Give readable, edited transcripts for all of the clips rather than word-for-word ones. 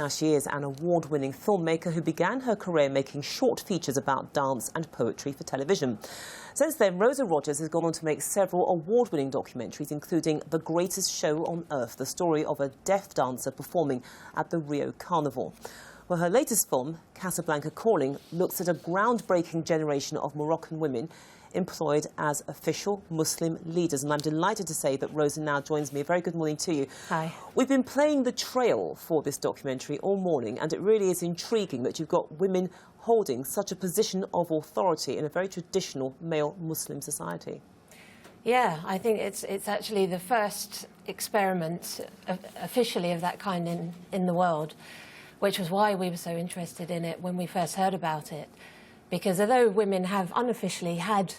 Now, she is an award-winning filmmaker who began her career making short features about dance and poetry for television. Since then, Rosa Rogers has gone on to make several award-winning documentaries, including The Greatest Show on Earth, the story of a deaf dancer performing at the Rio Carnival. Well, her latest film, Casablanca Calling, looks at a groundbreaking generation of Moroccan women employed as official Muslim leaders. And I'm delighted to say that Rosa now joins me. A very good morning to you. Hi. We've been playing the trail for this documentary all morning, and it really is intriguing that you've got women holding such a position of authority in a very traditional male Muslim society. Yeah, I think it's actually the first experiment officially of that kind in the world, which was why we were so interested in it when we first heard about it. Because although women have unofficially had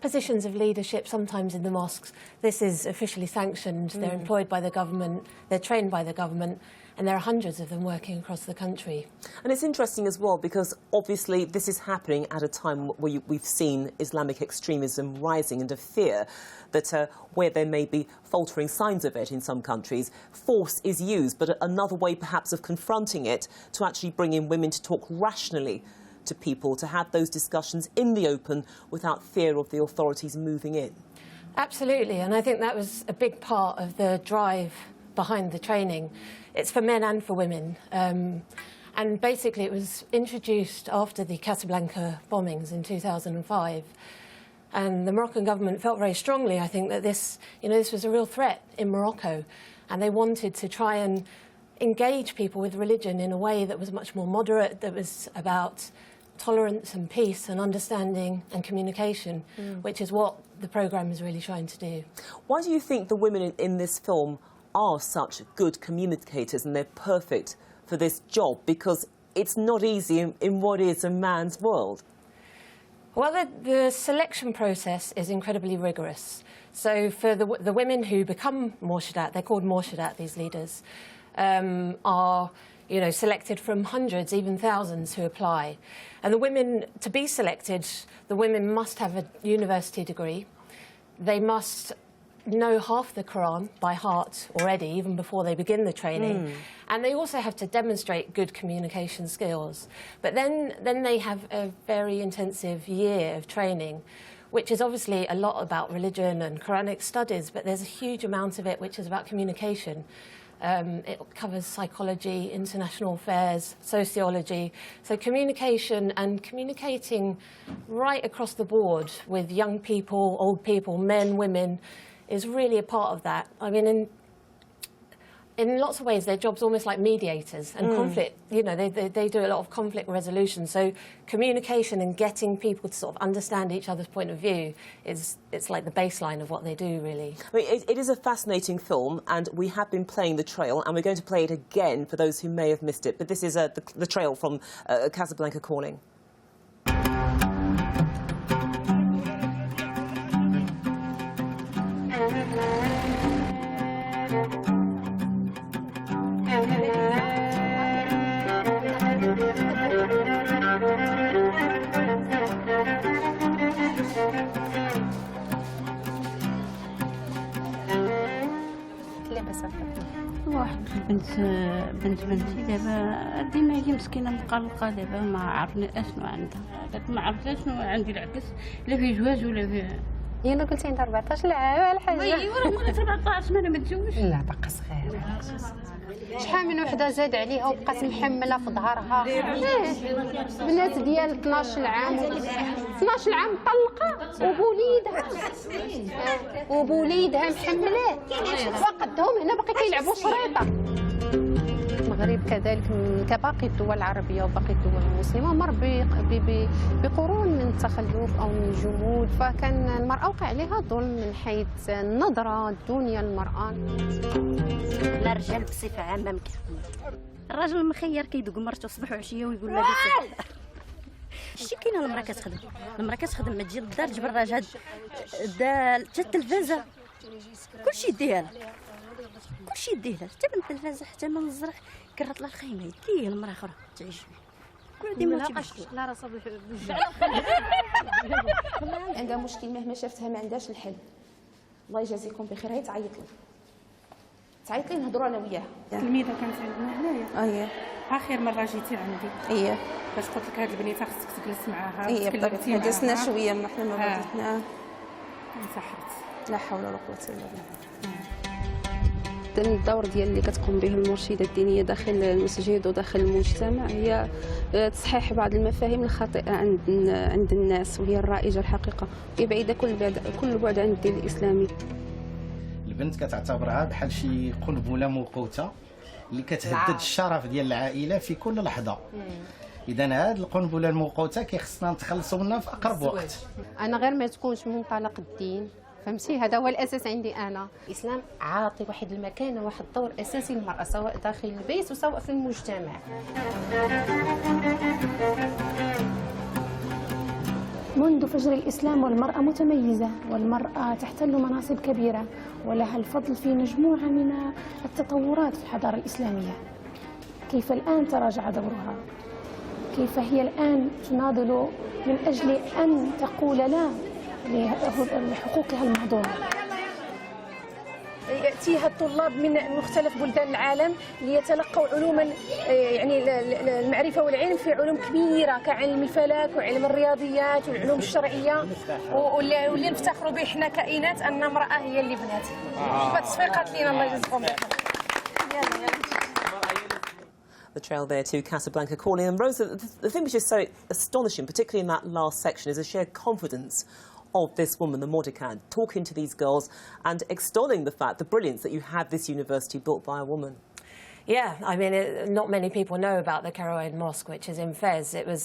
positions of leadership, sometimes in the mosques, this is officially sanctioned. They're employed by the government, they're trained by the government, and there are hundreds of them working across the country. And it's interesting as well because obviously this is happening at a time where we've seen Islamic extremism rising, and a fear that where there may be faltering signs of it in some countries, force is used, but another way perhaps of confronting it to actually bring in women to talk rationally to people, to have those discussions in the open without fear of the authorities moving in. Absolutely, and I think that was a big part of the drive behind the training. It's for men and for women. And basically it was introduced after the Casablanca bombings in 2005. And the Moroccan government felt very strongly, I think, that this was a real threat in Morocco. And they wanted to try and engage people with religion in a way that was much more moderate, that was about tolerance and peace and understanding and communication, which is what the programme is really trying to do. Why do you think the women in this film are such good communicators and they're perfect for this job? Because it's not easy in what is a man's world. Well, the selection process is incredibly rigorous. So for the women who become Morshadat, they're called Morshadat, these leaders, are selected from hundreds, even thousands who apply. And the women, to be selected, the women must have a university degree. They must know half the Quran by heart already, even before they begin the training. And they also have to demonstrate good communication skills. But then they have a very intensive year of training, which is obviously a lot about religion and Quranic studies, but there's a huge amount of it which is about communication. It covers psychology, international affairs, sociology. So communication and communicating right across the board with young people, old people, men, women, is really a part of that. I mean, in lots of ways, their job's almost like mediators and conflict. They do a lot of conflict resolution. So communication and getting people to sort of understand each other's point of view it's like the baseline of what they do, really. I mean, it is a fascinating film, and we have been playing the trail, and we're going to play it again for those who may have missed it. But this is the trail from Casablanca Calling. واحد بنتي دابا ديما هي مسكينه مقلقه دابا ما عرفنا اشنو عندها ما عرفت شنو عندي العكس لا في جواز ولا في هي انا قلت عندها 14 عام الحاجه ايوا راه مرات 14 ما متزوجش لا باقا صغيره شحال من وحده زاد عليها وبقات محمله في ظهرها بنات ديال 12 عام 12 عام مطلقه وبوليدها محملاه وقدهم هنا باقي كيلعبوا شريطه. المغرب كذلك كباقي الدول العربيه وباقي الدول المسلمه مر بقرون من التخلف او من الجمود، فكان المراه وقع عليها ظلم من حيث النظره الدنيا للمراه. لا الرجال بصفه عامه مكيخدموا. الراجل المخير كيدق مرته صباح وعشيه ويقول لها شتي كاينه المراه كتخدم ما تجي للدار تجبر راجلها حتى التلفازه كلشي يديها لها حتى من التلفازه حتى من الزرع كرات لها الخيمه كي المراه اخرى تعيش كل ديما لا راه صافي عندها مشكل مهما شافتها ما عندهاش الحل. الله يجازيكم بخير. هي تعيط لي نهضروا انا وياها. التلميذه كانت عندنا هنايا اخر مره جيتي عندي ايه باش قلت لك هاد البنيته خصك تجلس معاها ايه وتكلمتي معاها جلسنا شويه ما حنا ما بدينا انسحبت. لا حول ولا قوه الا بالله. الدور ديال اللي كتقوم به المرشده الدينيه داخل المسجد وداخل المجتمع هي تصحيح بعض المفاهيم الخاطئه عند الناس، وهي الرائجه الحقيقه، هي بعيده كل بعد عن الدين الاسلامي. البنت كتعتبرها بحال شي قنبله موقوته اللي كتهدد الشرف ديال العائله في كل لحظه. اذا هذه القنبله الموقوته كيخصنا نتخلصوا منها في اقرب وقت. انا غير ما تكونش من منطلق الدين، فهمتي؟ هذا هو الاساس عندي انا. الاسلام عاطي واحد المكانه، واحد الدور اساسي للمراه سواء داخل البيت وسواء في المجتمع. منذ فجر الإسلام والمرأة متميزة، والمرأة تحتل مناصب كبيرة ولها الفضل في مجموعة من التطورات في الحضارة الإسلامية. كيف الآن تراجع دورها؟ كيف هي الآن تناضل من أجل أن تقول لا لحقوقها المهضومة؟ يأتيها الطلاب من مختلف بلدان العالم ليتلقوا علوما، يعني المعرفة والعلم في علوم كبيرة كعلم الفلك وعلم الرياضيات والعلوم الشرعية، واللي نفتخروا به احنا كائنات أن امرأة هي اللي بنات. فتصفيقات لينا الله يجزاكم بخير. The trail there to Casablanca Calling. And Rosa, the thing which is so astonishing, particularly in that last section, is the sheer confidence of this woman, the Moroccan, talking to these girls and extolling the fact, the brilliance that you have this university built by a woman. Yeah, I mean, not many people know about the Karaouin Mosque, which is in Fez. It was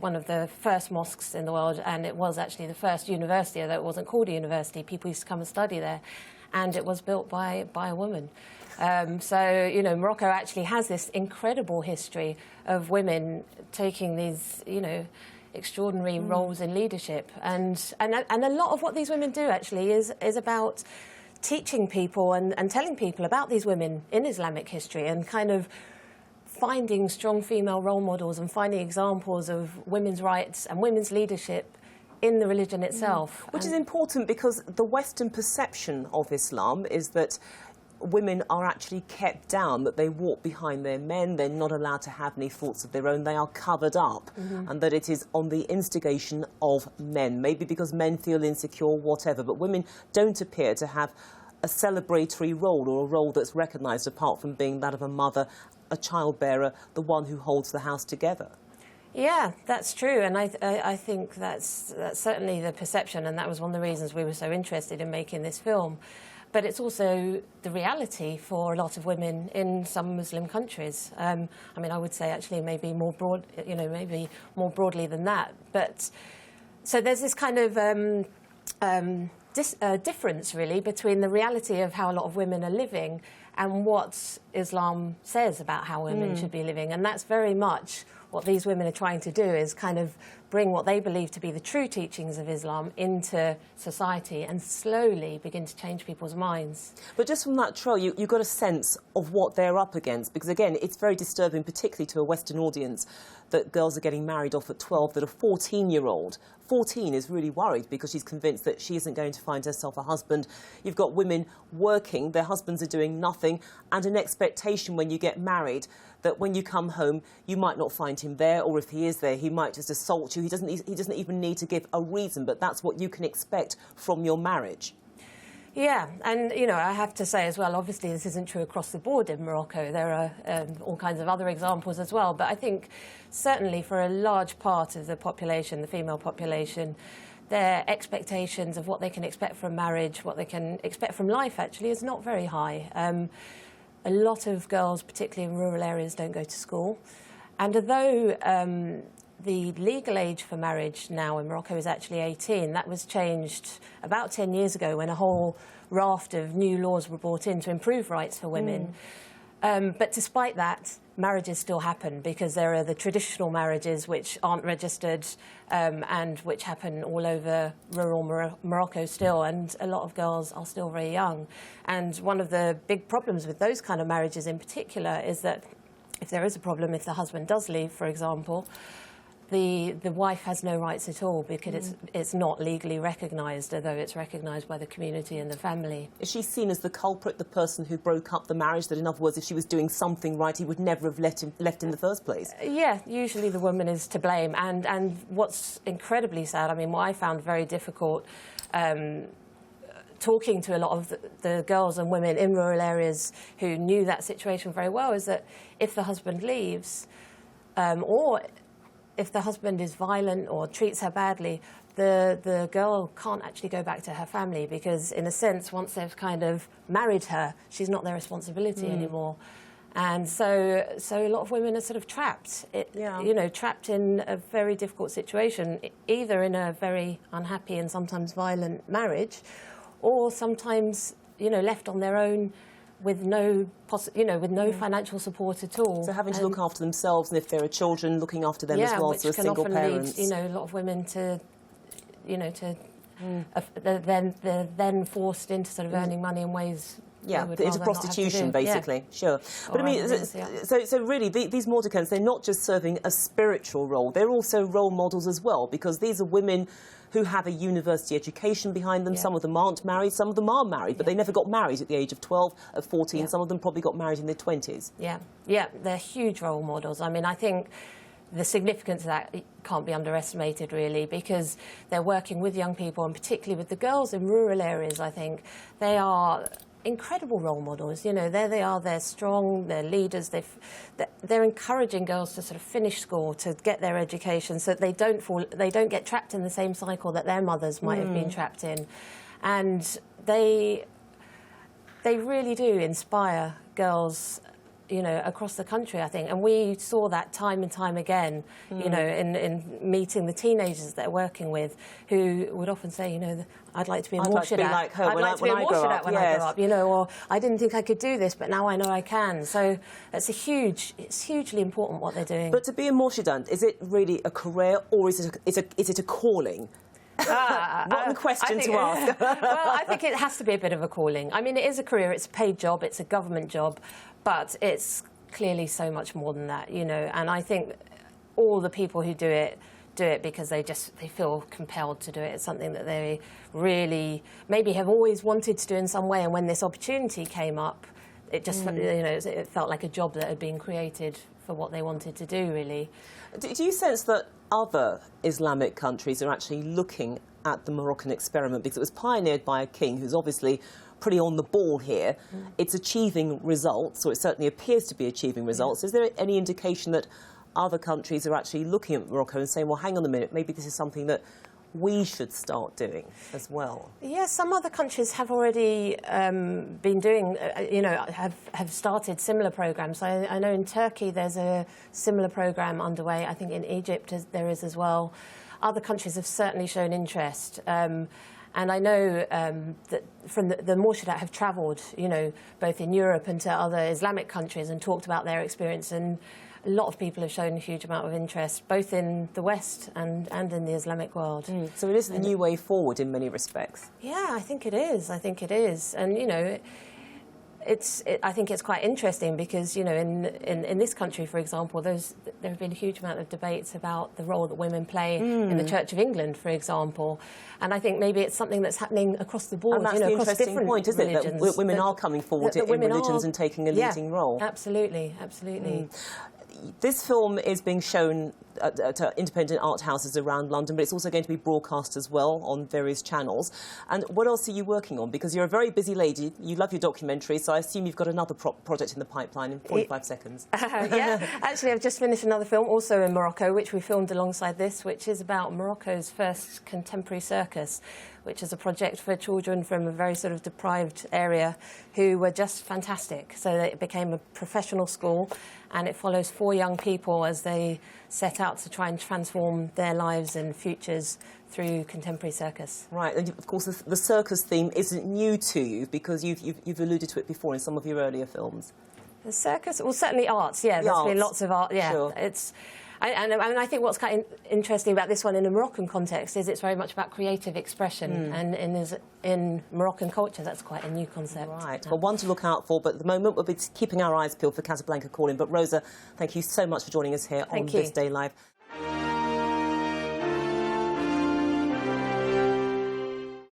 one of the first mosques in the world, and it was actually the first university, although it wasn't called a university. People used to come and study there, and it was built by a woman. So, you know, Morocco actually has this incredible history of women taking these, you know, extraordinary roles in leadership. And a lot of what these women do, actually, is about teaching people and telling people about these women in Islamic history and kind of finding strong female role models and finding examples of women's rights and women's leadership in the religion itself. Which is important because the Western perception of Islam is that women are actually kept down, that they walk behind their men, they're not allowed to have any thoughts of their own, they are covered up, and that it is on the instigation of men, maybe because men feel insecure, whatever, but women don't appear to have a celebratory role or a role that's recognised apart from being that of a mother, a childbearer, the one who holds the house together. Yeah, that's true, and I think that's certainly the perception, and that was one of the reasons we were so interested in making this film. But it's also the reality for a lot of women in some Muslim countries. I mean, I would say actually maybe more broad, you know, maybe more broadly than that. But so there's this kind of difference really between the reality of how a lot of women are living and what Islam says about how women should be living, and that's very much what these women are trying to do, is kind of bring what they believe to be the true teachings of Islam into society and slowly begin to change people's minds. But just from that trail, you got a sense of what they're up against, because again, it's very disturbing, particularly to a Western audience, that girls are getting married off at 12, that a 14-year-old, 14, is really worried because she's convinced that she isn't going to find herself a husband. You've got women working, their husbands are doing nothing, and an expectation when you get married that when you come home, you might not find him there, or if he is there, he might just assault you. He doesn't even need to give a reason, but that's what you can expect from your marriage. Yeah, and, you know, I have to say as well, obviously this isn't true across the board in Morocco. There are all kinds of other examples as well, but I think certainly for a large part of the population, the female population, their expectations of what they can expect from marriage, what they can expect from life, actually, is not very high. A lot of girls, particularly in rural areas, don't go to school. And although the legal age for marriage now in Morocco is actually 18, that was changed about 10 years ago when a whole raft of new laws were brought in to improve rights for women. But despite that, marriages still happen because there are the traditional marriages which aren't registered and which happen all over rural Morocco still, and a lot of girls are still very young. And one of the big problems with those kind of marriages in particular is that if there is a problem, if the husband does leave, for example, the wife has no rights at all because it's not legally recognised, although it's recognised by the community and the family. Is she seen as the culprit, the person who broke up the marriage? That, in other words, if she was doing something right, he would never have left in the first place? Yeah, usually the woman is to blame. And what's incredibly sad, I mean, what I found very difficult talking to a lot of the girls and women in rural areas who knew that situation very well, is that if the husband leaves, or if the husband is violent or treats her badly, the girl can't actually go back to her family because, in a sense, once they've kind of married her, she's not their responsibility anymore. And so a lot of women are sort of trapped, you know, trapped in a very difficult situation, either in a very unhappy and sometimes violent marriage, or sometimes, you know, left on their own with no, financial support at all. So having to look after themselves, and if there are children, looking after them as well, so as single parents. Lead, you know, a lot of women to, you know, they're then forced into sort of earning money in ways. Yeah, into prostitution, basically. Yeah. Sure. But I mean, so really, these mendicants, they're not just serving a spiritual role, they're also role models as well, because these are women who have a university education behind them. Some of them aren't married, some of them are married, but they never got married at the age of 12, at 14. Some of them probably got married in their 20s. Yeah, they're huge role models. I mean, I think the significance of that can't be underestimated, really, because they're working with young people, and particularly with the girls in rural areas. I think they are incredible role models. You know, there they are, they're strong, they're leaders, they're encouraging girls to sort of finish school, to get their education, so that they don't get trapped in the same cycle that their mothers might have been trapped in. And they really do inspire girls, you know, across the country, I think. And we saw that time and time again, you know, in meeting the teenagers that they're working with, who would often say, you know, I'd like to be a Morshidat. I'd like to be a Morshidat when I grow up, you know, or I didn't think I could do this, but now I know I can. So it's hugely important what they're doing. But to be a Morshidat, is it really a career, or is it a calling? What a question to ask. Well, I think it has to be a bit of a calling. I mean, it is a career, it's a paid job, it's a government job, but it's clearly so much more than that, you know. And I think all the people who do it because they feel compelled to do it. It's something that they really maybe have always wanted to do in some way, and when this opportunity came up, it just you know, it felt like a job that had been created for what they wanted to do, really. Do you sense that other Islamic countries are actually looking at the Moroccan experiment, because it was pioneered by a king who's obviously pretty on the ball here? It's achieving results, or it certainly appears to be achieving results. Is there any indication that other countries are actually looking at Morocco and saying, well, hang on a minute, maybe this is something that we should start doing as well? Yes, some other countries have already been doing, you know, have started similar programmes. I know in Turkey there's a similar programme underway. I think in Egypt there is as well. Other countries have certainly shown interest. And I know that from the Morshidat have travelled, you know, both in Europe and to other Islamic countries and talked about their experience, and a lot of people have shown a huge amount of interest, both in the West and in the Islamic world. So it is the new way forward in many respects. Yeah, I think it is. I think it is. And, you know, I think it's quite interesting because, you know, in this country, for example, there have been a huge amount of debates about the role that women play in the Church of England, for example. And I think maybe it's something that's happening across the board, and that's you know, the across interesting different point, isn't religions. it? That women are coming forward in religions and taking a leading role. Absolutely, absolutely. This film is being shown at independent art houses around London, but it's also going to be broadcast as well on various channels. And what else are you working on? Because you're a very busy lady. You love your documentary, so I assume you've got another project in the pipeline in 45 seconds. Yeah, actually, I've just finished another film, also in Morocco, which we filmed alongside this, which is about Morocco's first contemporary circus, which is a project for children from a very sort of deprived area who were just fantastic. So it became a professional school, and it follows 4 young people as they set out to try and transform their lives and futures through contemporary circus. Right, and of course the circus theme isn't new to you, because you've alluded to it before in some of your earlier films. The circus, well, certainly arts, yeah. There's been lots of art, yeah. Sure. And I think what's kind of interesting about this one in a Moroccan context is it's very much about creative expression, and in Moroccan culture that's quite a new concept. Right, well, one to look out for, but at the moment we'll be keeping our eyes peeled for Casablanca Calling. But Rosa, thank you so much for joining us here on This Day Live.